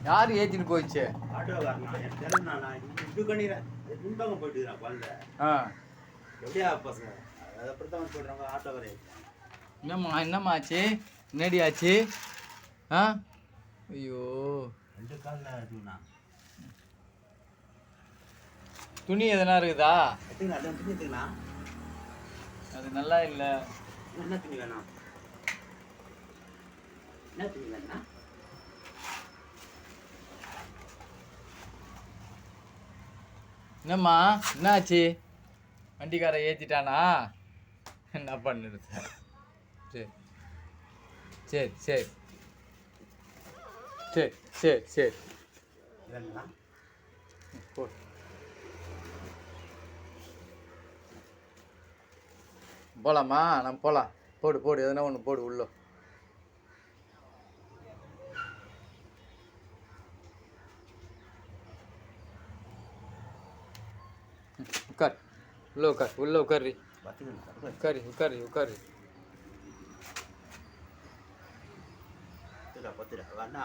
யார் ஏற்றின்னு போயிடுச்சு? ஆட்டோக்காரனா எனக்கு தெரியல. நான் இது பண்ணிடுறேன். முன்பாக போயிட்டுக்கிறேன் குழந்தை. ஆ எப்படியா பசங்க அதை அப்படித்தான் சொல்கிறாங்க ஆட்டோக்காரே. என்னம்மா ஆச்சு? என்னடி ஆச்சு? ஆ ஐயோ, 2 காலில் இருக்குண்ணா. துணி எதனா இருக்குதா? எடுத்துங்கண்ணா, அதான் துணி எடுத்துங்கண்ணா. அது நல்லா இல்லை. என்ன துணி வேணும்? என்ன துணி வேணுண்ணா? என்னம்மா என்னாச்சு? வண்டிக்கார ஏற்றிட்டானா? என்ன பண்ணுறது? சரி சரி சரி சரி சரி சரி வேணுண்ணா? போ. போகலாமா? நம்ம போகலாம். போடு போடு, எதனா ஒன்று போடு உள்ள. உட்கார், உள்ள உட்கார், உள்ள உட்காரு. பார்த்துக்கண்ணா. உட்காரு உட்காரு உட்காரு. பத்துடா பத்துடா.